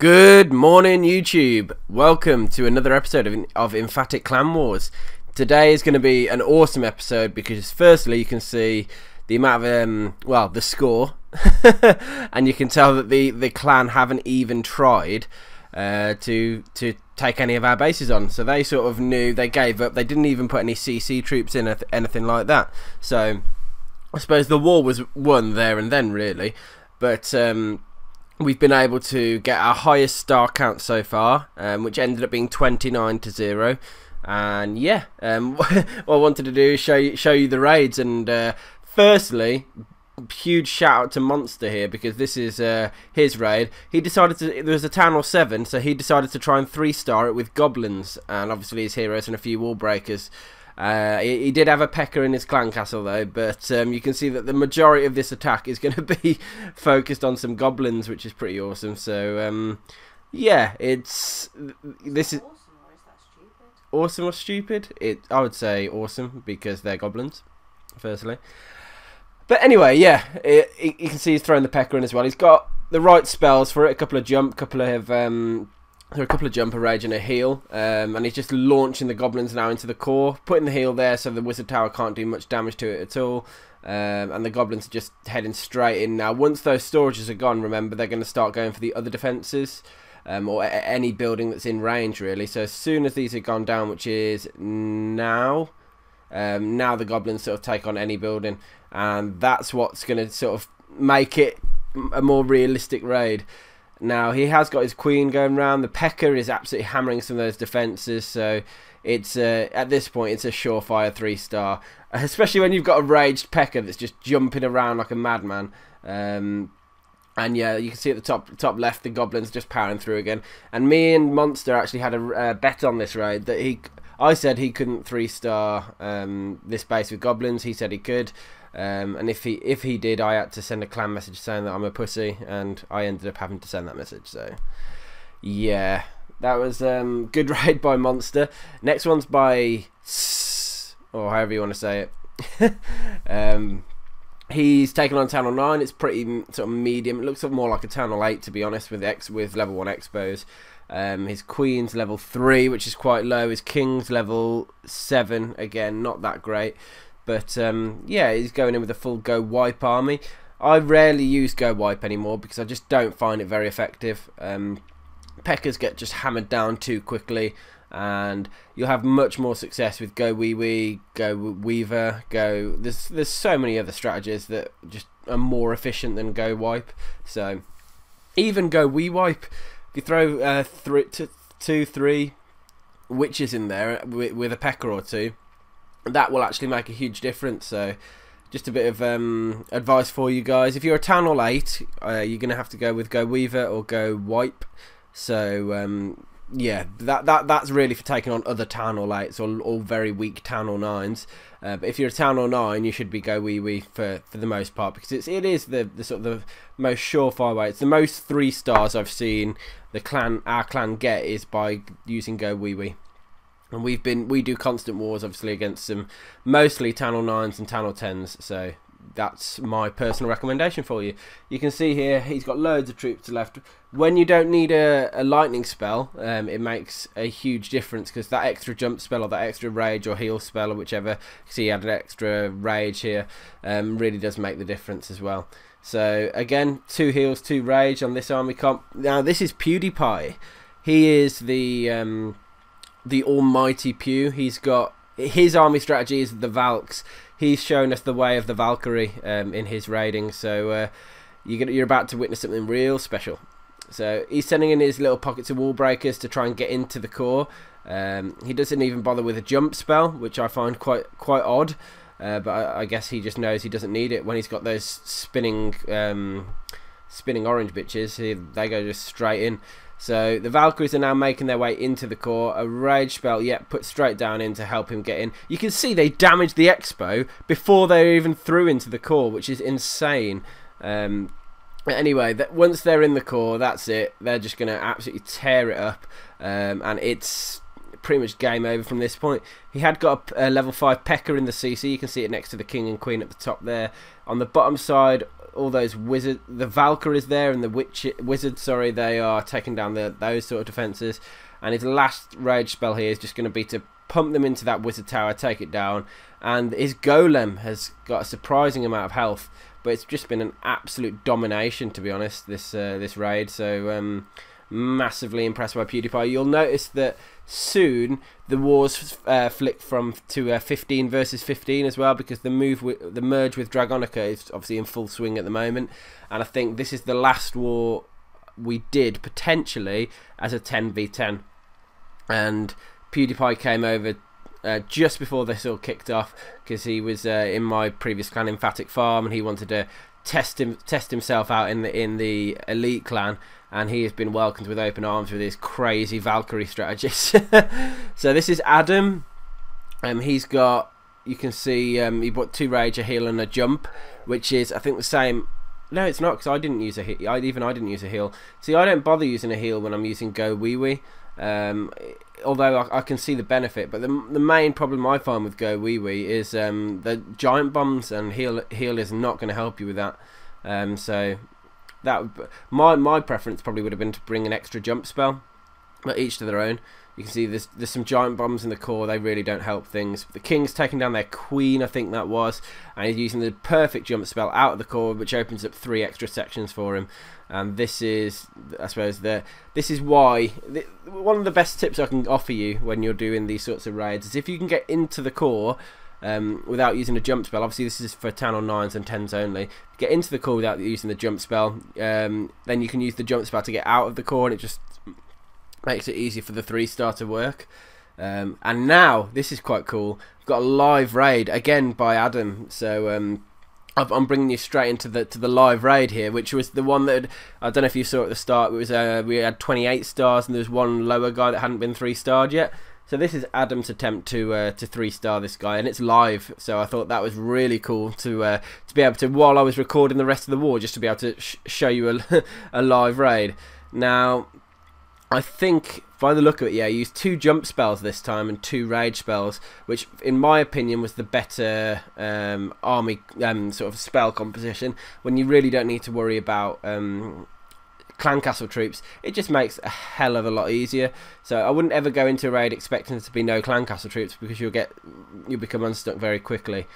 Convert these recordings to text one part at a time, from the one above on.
Good morning, YouTube. Welcome to another episode of Emphatic Clan Wars. Today is going to be an awesome episode because firstly you can see the amount of the score and you can tell that the clan haven't even tried to take any of our bases on. So they sort of knew, they gave up, they didn't even put any CC troops in, anything like that. So I suppose the war was won there and then, really. But we've been able to get our highest star count so far, which ended up being 29-0. And yeah, what I wanted to do is show you the raids. And firstly, huge shout out to Monster here, because this is his raid. He decided to, there was a town hall 7, so he decided to try and 3-star it with goblins and obviously his heroes and a few wall breakers. He did have a P.E.K.K.A. in his clan castle though, but you can see that the majority of this attack is going to be focused on some goblins, which is pretty awesome. So yeah, this is awesome, or is that stupid? Awesome or stupid? I would say awesome because they're goblins, firstly. But anyway, yeah, you can see he's throwing the P.E.K.K.A. in as well. He's got the right spells for it, a couple of jump, there are a couple of jumper rage and a heal, and he's just launching the goblins now into the core, putting the heal there so the wizard tower can't do much damage to it at all, and the goblins are just heading straight in now. Once those storages are gone, remember, they're going to start going for the other defences, or any building that's in range, really. So as soon as these have gone down, which is now, now the goblins sort of take on any building, and that's what's going to sort of make it a more realistic raid. Now, he has got his queen going round. The P.E.K.K.A. is absolutely hammering some of those defences. So, it's at this point, it's a surefire 3-star. Especially when you've got a raged P.E.K.K.A. that's just jumping around like a madman. And yeah, you can see at the top left, the goblins just powering through again. And me and Monster actually had a bet on this raid that I said he couldn't 3-star this base with goblins. He said he could. And if he did, I had to send a clan message saying that I'm a pussy, and I ended up having to send that message. So yeah, that was good raid by Monster. Next one's by or however you want to say it. He's taken on Town Hall 9. It's pretty sort of medium. It looks more like a Town Hall 8, to be honest, with level 1 expos. His queen's level 3, which is quite low. His king's level 7, again, not that great. But yeah, he's going in with a full GoWiPe army. I rarely use GoWiPe anymore because I just don't find it very effective. P.E.K.K.A.s get just hammered down too quickly, and you'll have much more success with GoWiWi, GoWiWi, There's so many other strategies that just are more efficient than GoWiPe. So even GoWiWi, if you throw 2-3 witches in there with a P.E.K.K.A. or two, that will actually make a huge difference. So just a bit of advice for you guys. If you're a Town Hall 8, you're going to have to go with GoWiWi or GoWiPe. So yeah, that's really for taking on other Town Hall 8s or all very weak Town Hall 9s. But if you're a Town Hall 9, you should be GoWiWi for the most part, because it is the sort of the most surefire way. It's the most 3-stars I've seen our clan get is by using GoWiWi. And we do constant wars, obviously, against some mostly Town Hall 9s and Town Hall 10s. So that's my personal recommendation for you. You can see here he's got loads of troops left. When you don't need a lightning spell, it makes a huge difference, because that extra jump spell or that extra rage or heal spell or whichever, see he had an extra rage here, really does make the difference as well. So again, 2 heals, 2 rage on this army comp. Now this is PewDiePie. He is the almighty Pew. He's got his army strategy is the Valks. He's shown us the way of the Valkyrie in his raiding. So you're about to witness something real special. So he's sending in his little pockets of wall breakers to try and get into the core. He doesn't even bother with a jump spell, which I find quite odd. But I guess he just knows he doesn't need it when he's got those spinning orange bitches. They go just straight in. So the Valkyries are now making their way into the core. A rage spell, put straight down in to help him get in. You can see they damaged the expo before they even threw into the core, which is insane. Anyway, once they're in the core, that's it. They're just going to absolutely tear it up, and it's pretty much game over from this point. He had got a level 5 P.E.K.K.A. in the CC. You can see it next to the king and queen at the top there. On the bottom side, all those wizard, the Valkyries there and the wizards, sorry, they are taking down those sort of defences. And his last rage spell here is just going to be to pump them into that wizard tower, take it down. And his golem has got a surprising amount of health, but it's just been an absolute domination, to be honest, this raid. So massively impressed by PewDiePie. You'll notice that soon the wars flick to 15 versus 15 as well, because the merge with Dragonica is obviously in full swing at the moment, and I think this is the last war we did potentially as a 10v10. And PewDiePie came over just before this all kicked off, because he was in my previous clan, Emphatic Farm, and he wanted to test himself out in the Elite clan, and he has been welcomed with open arms with his crazy Valkyrie strategies. So this is Adam. He's got, you can see, he bought 2 rage, a heal and a jump, which is I think the same. No, it's not, because I didn't use a heal. I didn't use a heal. See, I don't bother using a heal when I'm using GoWiWi. Although I can see the benefit, but the main problem I find with GoWiWi is the giant bombs, and heal is not going to help you with that. So that my preference probably would have been to bring an extra jump spell, but each to their own. You can see there's some giant bombs in the core. They really don't help things. The king's taking down their queen, I think that was, and he's using the perfect jump spell out of the core, which opens up 3 extra sections for him. And this is, I suppose, this is why one of the best tips I can offer you when you're doing these sorts of raids is if you can get into the core without using a jump spell. Obviously this is for 10 or 9s and 10s only. Get into the core without using the jump spell, then you can use the jump spell to get out of the core, and it just makes it easier for the 3-star to work. And now this is quite cool. We've got a live raid again by Adam. So I'm bringing you straight into the live raid here, which was the one that I don't know if you saw at the start. It was we had 28 stars, and there's one lower guy that hadn't been 3-starred yet. So this is Adam's attempt to 3-star this guy, and it's live. So I thought that was really cool to be able to, while I was recording the rest of the war, just to be able to show you a live raid. Now, I think by the look of it, yeah, he used 2 jump spells this time and 2 rage spells, which in my opinion was the better army sort of spell composition. When you really don't need to worry about clan castle troops, it just makes a hell of a lot easier. So I wouldn't ever go into a raid expecting there to be no clan castle troops, because you'll become unstuck very quickly.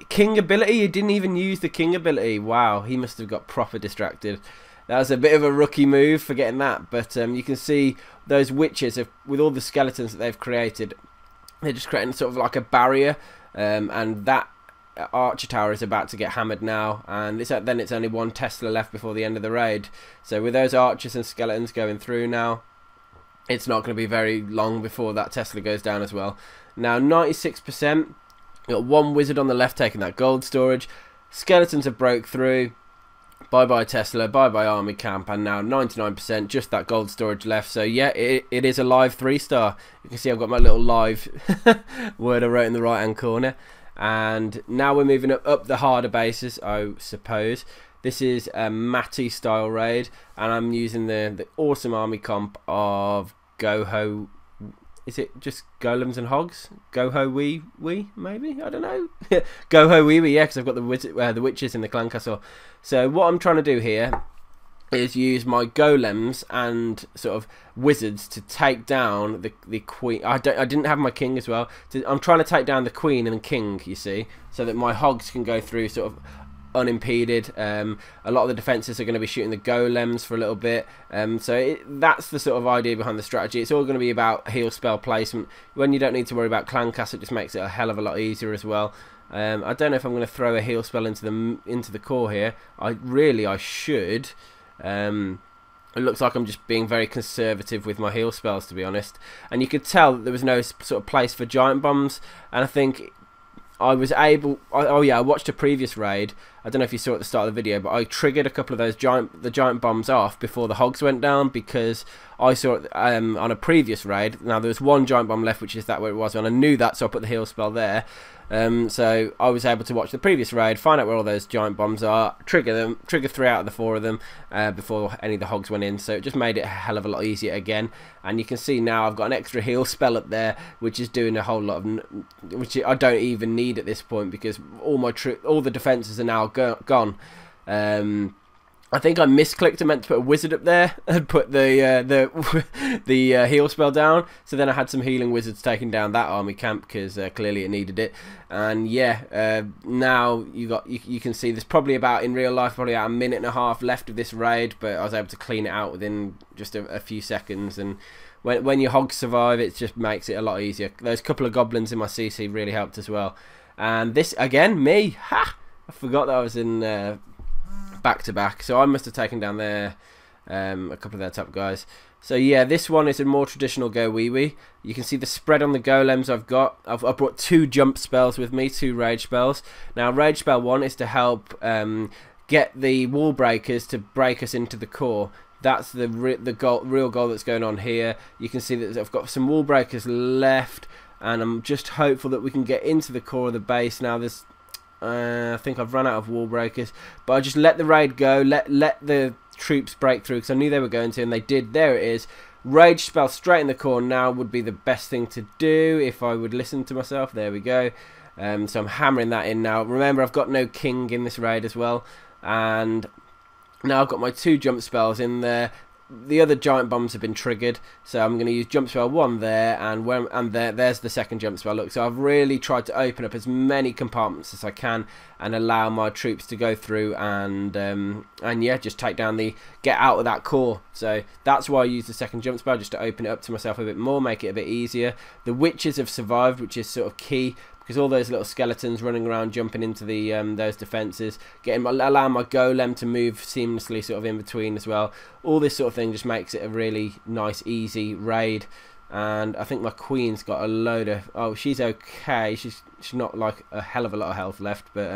King ability, he didn't even use the king ability. Wow, he must have got proper distracted. That was a bit of a rookie move for getting that, but you can see those witches, with all the skeletons that they've created, they're just creating sort of like a barrier, and that archer tower is about to get hammered now, and then it's only 1 Tesla left before the end of the raid. So with those archers and skeletons going through now, it's not going to be very long before that Tesla goes down as well. Now 96%, got 1 wizard on the left taking that gold storage, skeletons have broke through. Bye bye Tesla, bye bye army camp, and now 99%, just that gold storage left. So yeah, it is a live 3-star. You can see I've got my little live word I wrote in the right hand corner. And now we're moving up the harder bases, I suppose. This is a Matty style raid, and I'm using the awesome army comp of GoHo. Is it just golems and hogs? GoHo maybe? I don't know. GoHo yeah, because I've got the witches in the clan castle. So what I'm trying to do here is use my golems and sort of wizards to take down the queen. I didn't have my king as well. I'm trying to take down the queen and the king, you see, so that my hogs can go through sort of unimpeded. A lot of the defences are going to be shooting the golems for a little bit, so that's the sort of idea behind the strategy. It's all going to be about heal spell placement. When you don't need to worry about clan castle, it just makes it a hell of a lot easier as well. I don't know if I'm going to throw a heal spell into the core here. I should. It looks like I'm just being very conservative with my heal spells, to be honest. And you could tell that there was no sort of place for giant bombs, and I think I was able. Oh yeah, I watched a previous raid. I don't know if you saw at the start of the video, but I triggered a couple of those giant bombs off before the hogs went down, because I saw it on a previous raid. Now there was 1 giant bomb left, which is that where it was, and I knew that, so I put the heal spell there. So I was able to watch the previous raid, find out where all those giant bombs are, trigger 3 out of the 4 of them before any of the hogs went in. So it just made it a hell of a lot easier again. And you can see now I've got an extra heal spell up there, which is doing a whole lot of, which I don't even need at this point, because all the defences are now gone. I think I misclicked and meant to put a wizard up there and put the heal spell down. So then I had some healing wizards taking down that army camp because clearly it needed it. And yeah, now you can see there's probably about, in real life, probably about a minute and a half left of this raid, but I was able to clean it out within just a few seconds. And when your hogs survive, it just makes it a lot easier. Those couple of goblins in my CC really helped as well. And this again, me, ha! I forgot that I was in back to back, so I must have taken down a couple of their top guys. So yeah, this one is a more traditional GoWiWi. You can see the spread on the golems I've got. I've brought 2 jump spells with me, 2 rage spells. Now rage spell 1 is to help get the wall breakers to break us into the core. That's the real goal that's going on here. You can see that I've got some wall breakers left, and I'm just hopeful that we can get into the core of the base. Now there's I think I've run out of wall breakers, but I just let the raid go, let the troops break through because I knew they were going to, and they did. There it is. Rage spell straight in the core now would be the best thing to do if I would listen to myself. There we go. So I'm hammering that in now. Remember, I've got no king in this raid as well, and now I've got my 2 jump spells in there. The other giant bombs have been triggered, so I'm going to use jump spell 1 there, and there's the second jump spell. Look, so I've really tried to open up as many compartments as I can and allow my troops to go through and yeah, just take down get out of that core. So that's why I use the second jump spell, just to open it up to myself a bit more, make it a bit easier. The witches have survived, which is sort of key, because all those little skeletons running around jumping into the those defences, allowing my golem to move seamlessly sort of in between as well. All this sort of thing just makes it a really nice, easy raid. And I think my queen's got a load of... Oh, she's okay. She's not like a hell of a lot of health left, but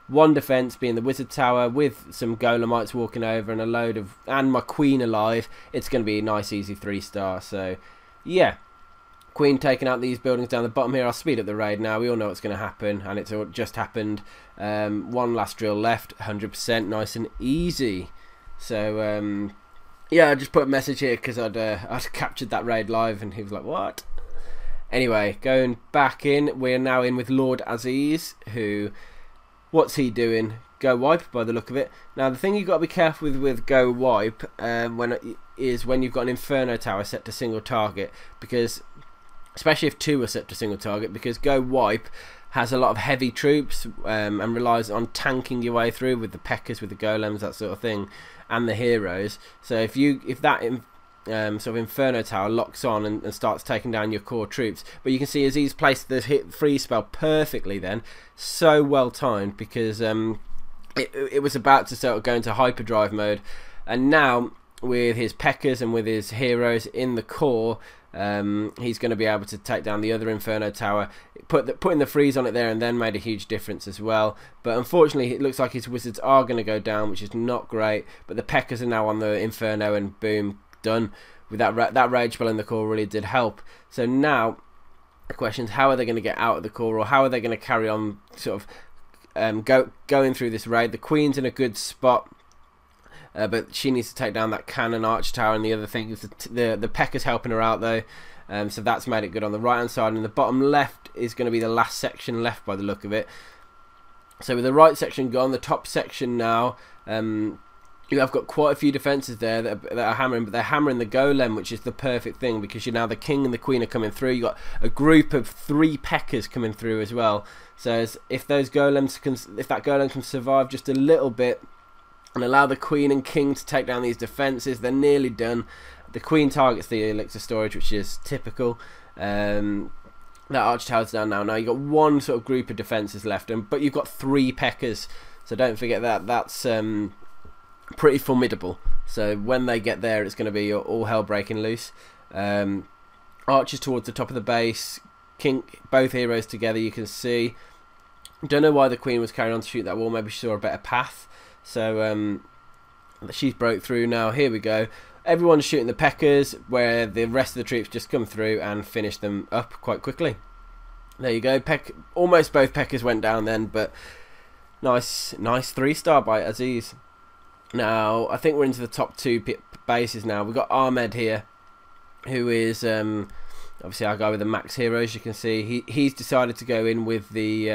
1 defence being the wizard tower with some golemites walking over and a load of... and my queen alive. It's going to be a nice, easy 3-star. So, yeah. Queen taking out these buildings down the bottom here. I'll speed up the raid now. We all know what's going to happen, and it's just happened. 1 last drill left, 100%, nice and easy. So yeah, I just put a message here because I'd captured that raid live, and he was like, "What?" Anyway, going back in, we're now in with Lord Aziz, who, what's he doing? GoWiPe by the look of it. Now the thing you've got to be careful with GoWiPe when you've got an Inferno tower set to single target, because especially if 2 are set to single target, because GoWiPe has a lot of heavy troops and relies on tanking your way through with the P.E.K.K.A.s, with the golems, that sort of thing, and the heroes. So if that sort of Inferno tower locks on and starts taking down your core troops, but you can see as he's placed the hit freeze spell perfectly, then so well timed, because it was about to sort of go into hyperdrive mode, and now with his P.E.K.K.A.s and with his heroes in the core, he's going to be able to take down the other Inferno tower. Putting the freeze on it there and then made a huge difference as well. But unfortunately, it looks like his wizards are going to go down, which is not great. But the P.E.K.K.A.s are now on the Inferno, and boom, done. With that rage spell in the core really did help. So now the question is, how are they going to get out of the core, or how are they going to carry on sort of going through this raid? The Queen's in a good spot. But she needs to take down that cannon arch tower, and the other thing is the P.E.K.K.A.'s helping her out though, so that's made it good on the right hand side. And the bottom left is going to be the last section left by the look of it. So with the right section gone, the top section now, you have got quite a few defences there that are hammering, but they're hammering the golem, which is the perfect thing, because you now the king and the queen are coming through. You got a group of 3 P.E.K.K.A.s coming through as well. So if that golem can survive just a little bit and allow the queen and king to take down these defences, they're nearly done. The queen targets the elixir storage, which is typical. That arch tower's down now. Now you've got 1 sort of group of defences left, but you've got 3 P.E.K.K.A.s, so don't forget that. That's pretty formidable. So when they get there, it's going to be all hell breaking loose. Archers towards the top of the base, both heroes together, you can see. Don't know why the queen was carrying on to shoot that wall. Maybe she saw a better path. So she's broke through now. Here we go. Everyone's shooting the P.E.K.K.A.s, where the rest of the troops just come through and finish them up quite quickly. There you go. Almost both P.E.K.K.A.s went down then, but nice 3-star by Aziz. Now I think we're into the top 2 bases now. We've got Ahmed here, who is obviously our guy with the max heroes. You can see he's decided to go in with the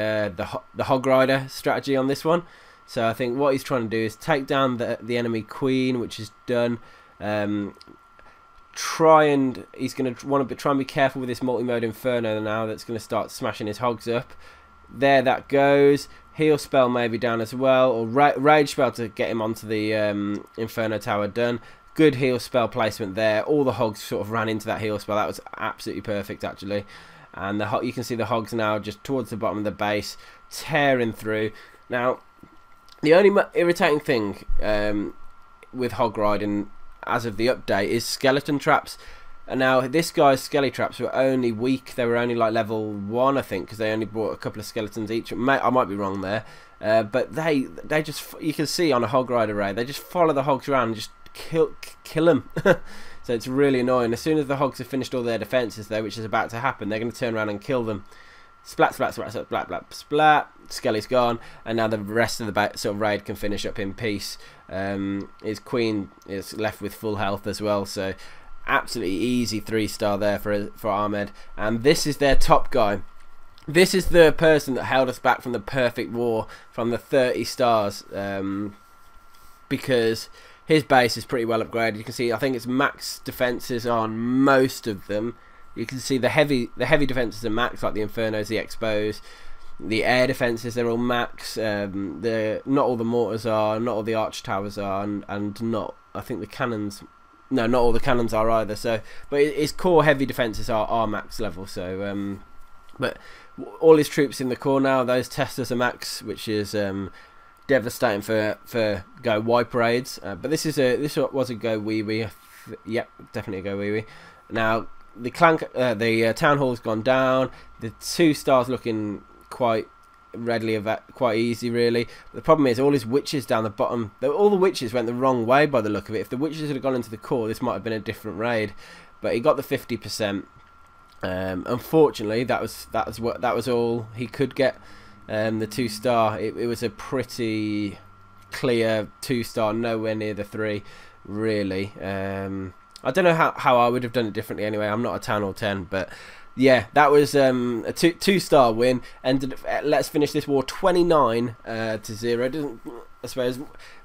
Hog Rider strategy on this one. So I think what he's trying to do is take down the enemy queen, which is done. He's going to want to try and be careful with this multi-mode inferno now. That's going to start smashing his hogs up. There that goes. Heal spell maybe down as well, or rage spell to get him onto the inferno tower done. Good heal spell placement there. All the hogs sort of ran into that heal spell. That was absolutely perfect actually. And you can see the hogs now just towards the bottom of the base, tearing through. Now, the only irritating thing with hog riding as of the update is skeleton traps. And now this guy's skelly traps were only weak. They were only like level 1, I think, because they only brought a couple of skeletons each. I might be wrong there, but they just, you can see on a hog rider raid, they just follow the hogs around and just kill them. So it's really annoying. As soon as the hogs have finished all their defenses though, which is about to happen, they're going to turn around and kill them. Splat, splat, splat, splat, splat, splat, splat. Skelly's gone, and now the rest of the sort of raid can finish up in peace. His queen is left with full health as well, so absolutely easy 3-star there for Ahmed. And this is their top guy. This is the person that held us back from the perfect war, from the 30 stars, because his base is pretty well upgraded. You can see, I think it's max defenses on most of them. You can see the heavy defenses are max, like the Infernos, the Expos. The air defenses, they're all max. Not all the mortars are, not all the arch towers are, and not, I think the cannons, no, not all the cannons are either. So, but his core heavy defenses are max level. So, but all his troops in the core now, those testers are max, which is devastating for GoWiPe raids. But this was a GoWiWi. Yep, definitely a GoWiWi. Now the town hall's gone down. The 2 stars looking quite easy really. The problem is all his witches down the bottom. All the witches went the wrong way by the look of it. If the witches had gone into the core, this might have been a different raid. But he got the 50%. Unfortunately, that was all he could get. The 2-star. It was a pretty clear 2-star, nowhere near the 3, really. I don't know how I would have done it differently anyway. I'm not a town hall 10, but yeah, that was a 2-star win. And let's finish this war 29-0. Doesn't, I suppose,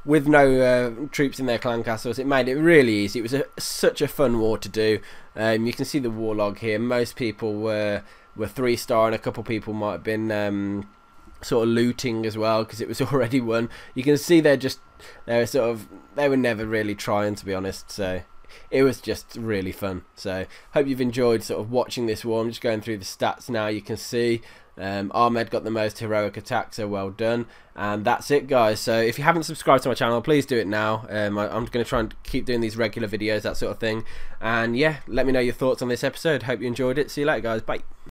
with no troops in their clan castles, it made it really easy. It was such a fun war to do. You can see the war log here. Most people were 3-star, and a couple people might have been sort of looting as well, because it was already won. You can see they were never really trying, to be honest. So it was just really fun. So hope you've enjoyed sort of watching this war. I'm just going through the stats now. You can see Ahmed got the most heroic attack, so well done. And that's it, guys. So if you haven't subscribed to my channel, please do it now. I'm going to try and keep doing these regular videos, that sort of thing. And yeah, let me know your thoughts on this episode. Hope you enjoyed it. See you later, guys. Bye.